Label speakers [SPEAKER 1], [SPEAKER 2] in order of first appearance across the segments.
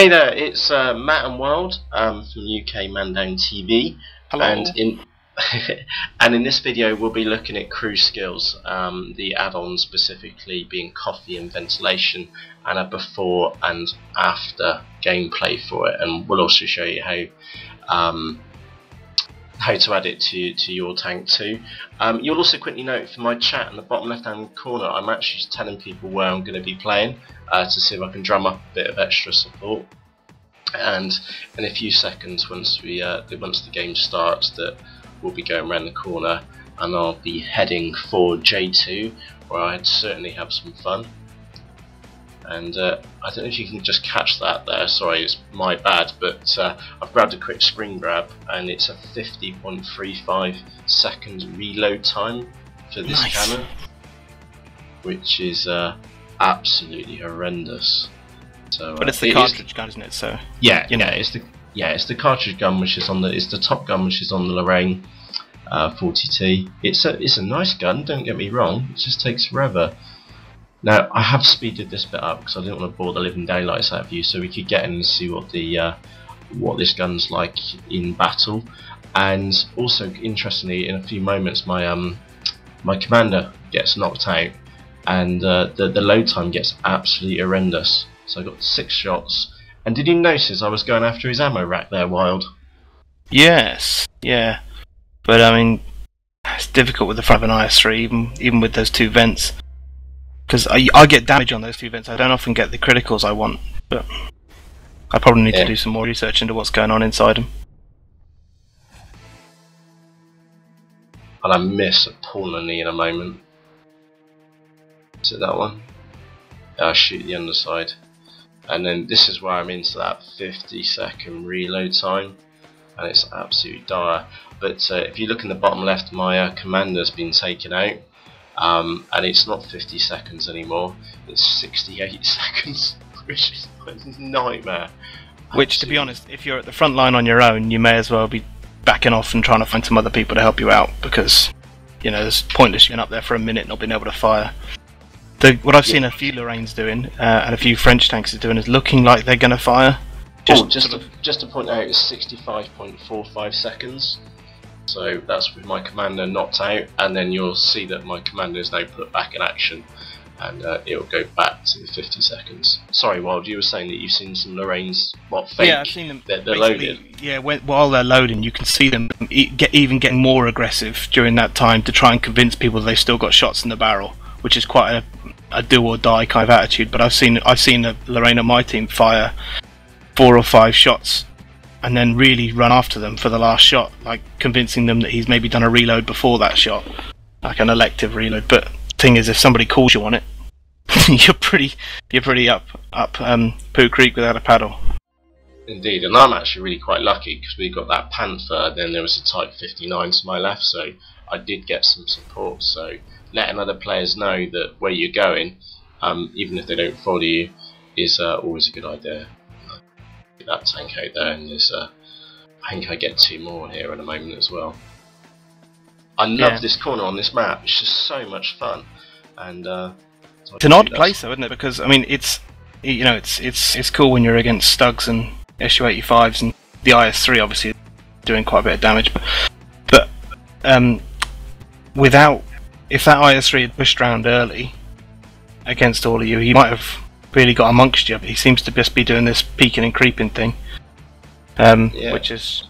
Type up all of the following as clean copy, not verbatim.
[SPEAKER 1] Hey there, it's Matt and Wild from UKMDTV,
[SPEAKER 2] Hello.
[SPEAKER 1] and in this video we'll be looking at crew skills, the add-ons specifically being coffee and ventilation, and a before and after gameplay for it, and we'll also show you how to add it to your tank too. You'll also quickly note from my chat in the bottom left hand corner I'm actually telling people where I'm going to be playing to see if I can drum up a bit of extra support, and in a few seconds once the game starts that we'll be going around the corner and I'll be heading for J2 where I'd certainly have some fun. And I don't know if you can just catch that there, sorry, it's my bad, but I've grabbed a quick screen grab and it's a 50.35 second reload time for this cannon, which is absolutely horrendous. So,
[SPEAKER 2] but it's the cartridge gun, isn't it? So
[SPEAKER 1] yeah, it's the cartridge gun, which is the top gun, which is on the Lorraine 40T. It's a nice gun, don't get me wrong. It just takes forever. Now I have speeded this bit up because I didn't want to bore the living daylights out of you, so we could get in and see what this gun's like in battle. And also, interestingly, in a few moments, my commander gets knocked out, and the load time gets absolutely horrendous. So I got 6 shots. And did you notice I was going after his ammo rack there, Wild?
[SPEAKER 2] Yes, yeah. But I mean, it's difficult with the front of an IS-3, even with those 2 vents. Because I get damage on those 2 vents. I don't often get the criticals I want, but I probably need to do some more research into what's going on inside them.
[SPEAKER 1] And I miss appallingly in a moment. Is it that one? I'll shoot the underside. And then this is where I'm into that 50-second reload time, and it's absolutely dire. But if you look in the bottom left, my commander's been taken out. And it's not 50 seconds anymore, it's 68 seconds, which is a nightmare.
[SPEAKER 2] Which, to be honest, if you're at the front line on your own, you may as well be backing off and trying to find some other people to help you out, because, you know, it's pointless being up there for a minute not being able to fire. What I've seen a few Lorraines doing, and a few French tanks doing, is looking like they're going to fire.
[SPEAKER 1] Just to point out, it's 65.45 seconds. So that's with my commander knocked out, and then you'll see that my commander is now put back in action, and it'll go back to 50 seconds. Sorry, Wild, you were saying that you've seen some Lorraines, fake?
[SPEAKER 2] Yeah, I've seen them.
[SPEAKER 1] They're loaded.
[SPEAKER 2] Yeah, while they're loading, you can see them even getting more aggressive during that time to try and convince people they've still got shots in the barrel, which is quite a do or die kind of attitude. But I've seen a Lorraine on my team fire 4 or 5 shots and then really run after them for the last shot, like convincing them that he's maybe done a reload before that shot, like an elective reload. But the thing is, if somebody calls you on it, you're pretty up Pooh Creek without a paddle.
[SPEAKER 1] Indeed, and I'm actually really quite lucky because we got that Panther, then there was a Type 59 to my left, so I did get some support. So letting other players know that where you're going, even if they don't follow you, is always a good idea. That tank out there, and there's I think I get 2 more here in a moment as well. I love this corner on this map, it's just so much fun, and
[SPEAKER 2] it's an odd place though, isn't it? Because I mean, it's cool when you're against Stugs and Su-85s, and the IS-3 obviously doing quite a bit of damage, but if that IS-3 had pushed round early against all of you, he might have really got amongst you, but he seems to just be doing this peeking and creeping thing, which is,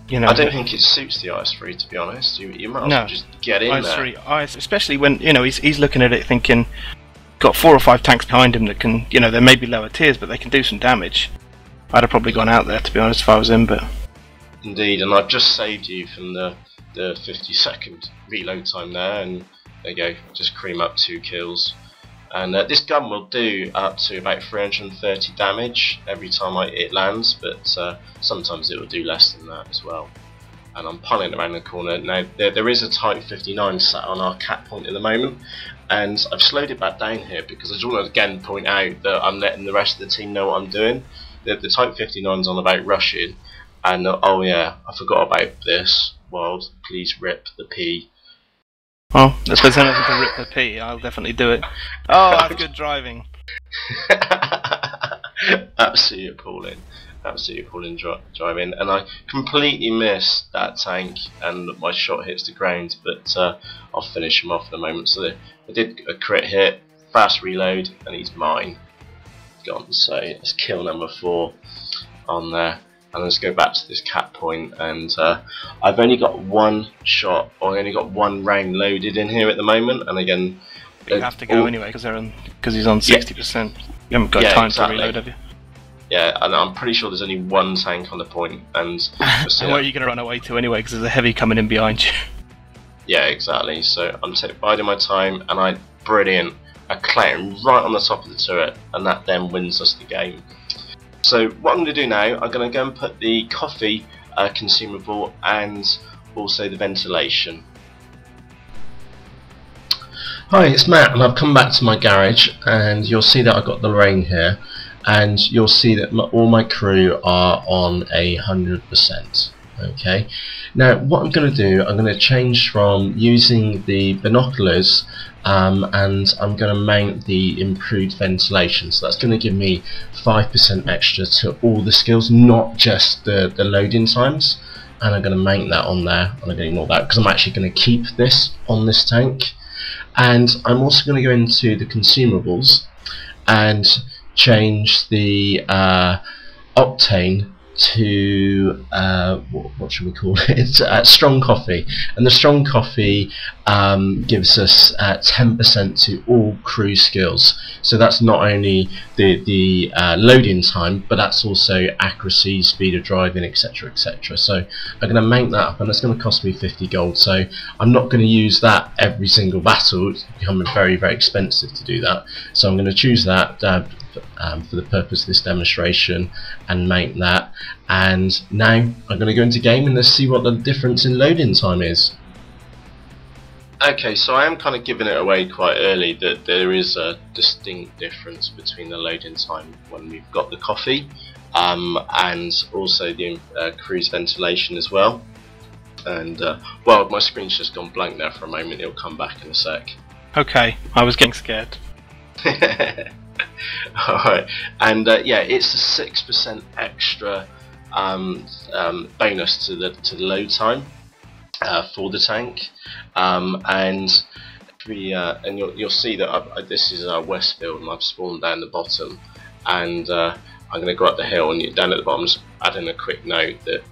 [SPEAKER 2] you know,
[SPEAKER 1] I don't think it suits the IS-3, to be honest. You might as well just get in there.
[SPEAKER 2] Especially when, you know, he's looking at it thinking, got 4 or 5 tanks behind him that can, you know, they may be lower tiers, but they can do some damage. I'd have probably gone out there, to be honest, if I was him. But
[SPEAKER 1] indeed, and I've just saved you from the 50-second reload time there, and there you go, just cream up 2 kills. And this gun will do up to about 330 damage every time it lands, but sometimes it will do less than that as well. And I'm pulling around the corner. Now there is a Type 59 sat on our cap point at the moment, and I've slowed it back down here because I just want to again point out that I'm letting the rest of the team know what I'm doing. The Type 59's on about rushing, and oh yeah, I forgot about this. Wild, please rip the P.
[SPEAKER 2] Well, if there's anything to rip the P, I'll definitely do it. Oh, that's good driving.
[SPEAKER 1] Absolutely appalling. Absolutely appalling driving, and I completely missed that tank, and my shot hits the ground. But I'll finish him off in a moment. So I did a crit hit, fast reload, and he's mine. Gone. So let's kill number 4 on there, and let's go back to this cap point. And I've only got one shot, or I only got one round loaded in here at the moment. And again,
[SPEAKER 2] you have to go anyway because he's on 60%. You haven't got time to reload, have you?
[SPEAKER 1] Yeah, and I'm pretty sure there's only one tank on the point, and
[SPEAKER 2] and where are you going to run away to anyway? Because there's a heavy coming in behind you.
[SPEAKER 1] Yeah, exactly. So I'm biding my time, and brilliant. I clear him right on the top of the turret, and that then wins us the game. So what I'm going to do now, I'm going to go and put the coffee consumable and also the ventilation. Hi, it's Matt, and I've come back to my garage, and you'll see that I've got the rain here, and you'll see that all my crew are on 100%. Okay, now what I'm going to do, I'm going to change from using the binoculars, and I'm going to mount the improved ventilation. So that's going to give me 5% extra to all the skills, not just the loading times. And I'm going to mount that on there, and I'm going to ignore that because I'm actually going to keep this on this tank. And I'm also going to go into the consumables and change the octane to what should we call it? Strong coffee. And the strong coffee gives us 10% to all crew skills. So that's not only the loading time, but that's also accuracy, speed of driving, etc, etc. So I'm going to mount that up, and that's going to cost me 50 gold. So I'm not going to use that every single battle. It's becoming very, very expensive to do that. So I'm going to choose that for the purpose of this demonstration and mount that. And now I'm going to go into game and let's see what the difference in loading time is. Okay, so I am kind of giving it away quite early that there is a distinct difference between the loading time when we've got the coffee and also the cruise ventilation as well. And well, my screen's just gone blank there for a moment. It'll come back in a sec.
[SPEAKER 2] Okay, I was getting scared.
[SPEAKER 1] Alright, and yeah, it's a 6% extra bonus to the load time for the tank, and you'll see that this is our Westfield, and I've spawned down the bottom, and I'm going to go up the hill, and down at the bottom, just adding a quick note that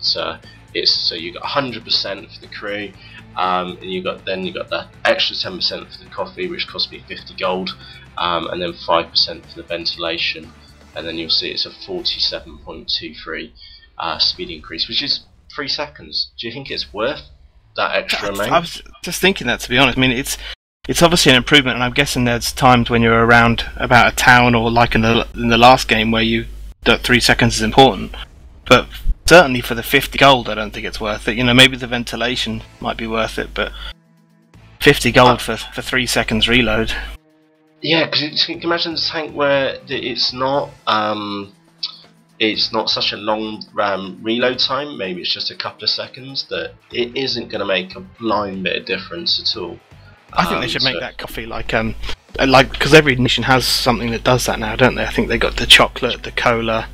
[SPEAKER 1] it's so you got 100% for the crew. And you got the extra 10% for the coffee, which cost me 50 gold, and then 5% for the ventilation, and then you'll see it's a 47.23 speed increase, which is 3 seconds. Do you think it's worth that extra amount?
[SPEAKER 2] I was just thinking that, to be honest. I mean, it's obviously an improvement, and I'm guessing there's times when you're around about a town, or like in the last game where that 3 seconds is important, but certainly for the 50 gold I don't think it's worth it. You know, maybe the ventilation might be worth it, but 50 gold for 3 seconds reload. Yeah,
[SPEAKER 1] because you can imagine the tank where it's not such a long reload time, maybe it's just a couple of seconds, that it isn't going to make a blind bit of difference at all.
[SPEAKER 2] I think they should make that coffee like because every nation has something that does that now, don't they? I think they got the chocolate, the cola,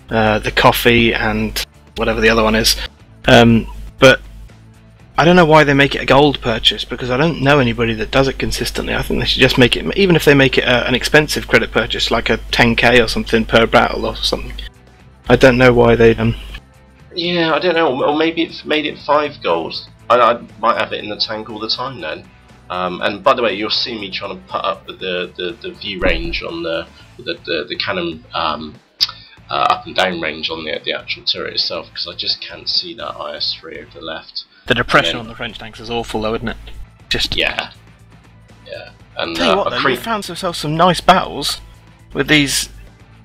[SPEAKER 2] the coffee, and whatever the other one is. But I don't know why they make it a gold purchase, because I don't know anybody that does it consistently. I think they should just make it, even if they make it an expensive credit purchase, like a 10k or something per battle or something. I don't know why they
[SPEAKER 1] Yeah, I don't know. Or maybe it's made it 5 gold. I might have it in the tank all the time then. And by the way, you'll see me trying to put up the view range on the cannon up and down range on the actual turret itself, because I just can't see that IS-3 over the left.
[SPEAKER 2] The depression on the French tanks is awful though, isn't it? Just
[SPEAKER 1] yeah. And
[SPEAKER 2] tell you what, though, we found ourselves some nice battles with these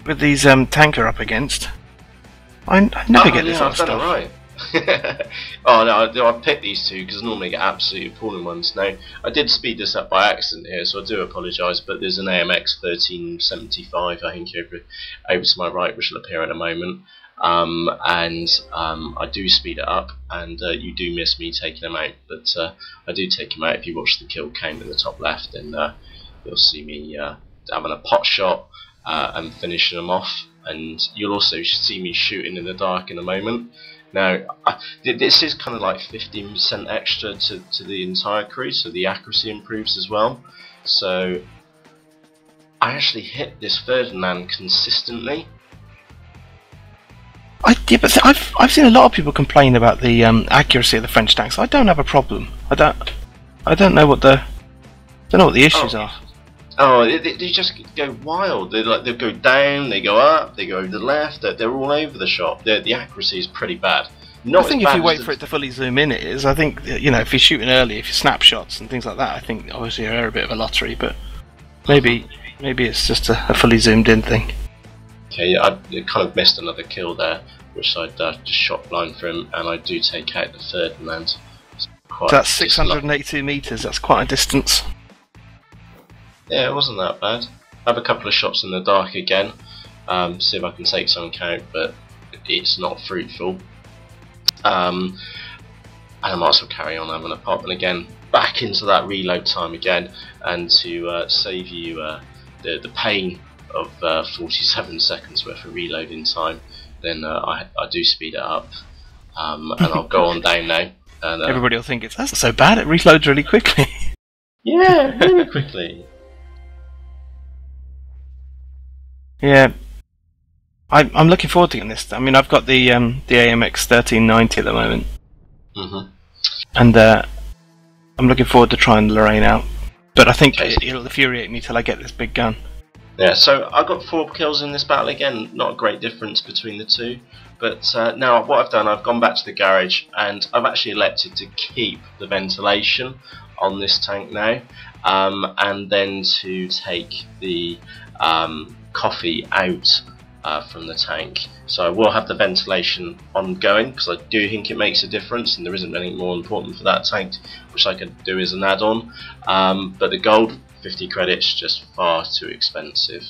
[SPEAKER 2] tanker up against. I never get this sort of stuff.
[SPEAKER 1] Right. Oh no, I picked these two because normally I get absolutely appalling ones. Now I did speed this up by accident here, so I do apologise, but there's an AMX 1375 I think over to my right, which will appear in a moment, and I do speed it up, and you do miss me taking them out, but I do take them out. If you watch the kill count in the top left, then you'll see me having a pot shot and finishing them off. and you'll also see me shooting in the dark in a moment. Now, this is kind of like 15% extra to the entire crew, so the accuracy improves as well. So I actually hit this Ferdinand consistently.
[SPEAKER 2] Yeah, but I've seen a lot of people complain about the accuracy of the French tanks. I don't have a problem. I don't know what the issues are.
[SPEAKER 1] Oh, they just go wild. They'll go down, they go up, they go over the left. They're all over the shop. The accuracy is pretty bad.
[SPEAKER 2] I think if you wait for it to fully zoom in, it is. I think, you know, if you're shooting early, if you're snapshots and things like that, I think obviously they're a bit of a lottery. But maybe it's just a fully zoomed in thing.
[SPEAKER 1] Okay, yeah, I kind of missed another kill there, which I'd just shot blind for him, and I do take out the Ferdinand.
[SPEAKER 2] So that's 682 meters. That's quite a distance.
[SPEAKER 1] Yeah, it wasn't that bad. I have a couple of shots in the dark again, see if I can take some count, but it's not fruitful. And I might as well carry on having a pop, and again back into that reload time again, and to save you the pain of 47 seconds worth of reloading time, then I do speed it up, and I'll go on down now. And,
[SPEAKER 2] everybody will think that's not so bad, it reloads really quickly.
[SPEAKER 1] Yeah, really quickly.
[SPEAKER 2] Yeah, I'm looking forward to getting this. I mean, I've got the AMX 1390 at the moment, and I'm looking forward to trying Lorraine out. But I think it'll infuriate me till I get this big gun.
[SPEAKER 1] Yeah, so I got 4 kills in this battle again. Not a great difference between the two. But now what I've done, I've gone back to the garage and I've actually elected to keep the ventilation on this tank now, and then to take the coffee out from the tank. So I will have the ventilation ongoing because I do think it makes a difference, and there isn't anything more important for that tank which I could do as an add-on. But the gold, 50 credits, just far too expensive.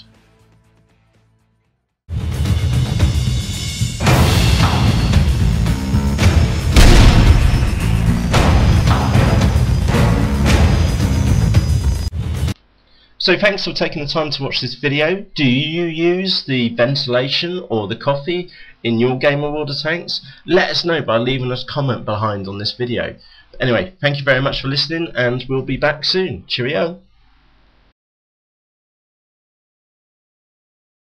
[SPEAKER 1] So thanks for taking the time to watch this video. Do you use the ventilation or the coffee in your Game of Water tanks? Let us know by leaving us a comment behind on this video. Anyway, thank you very much for listening, and we'll be back soon. Cheerio.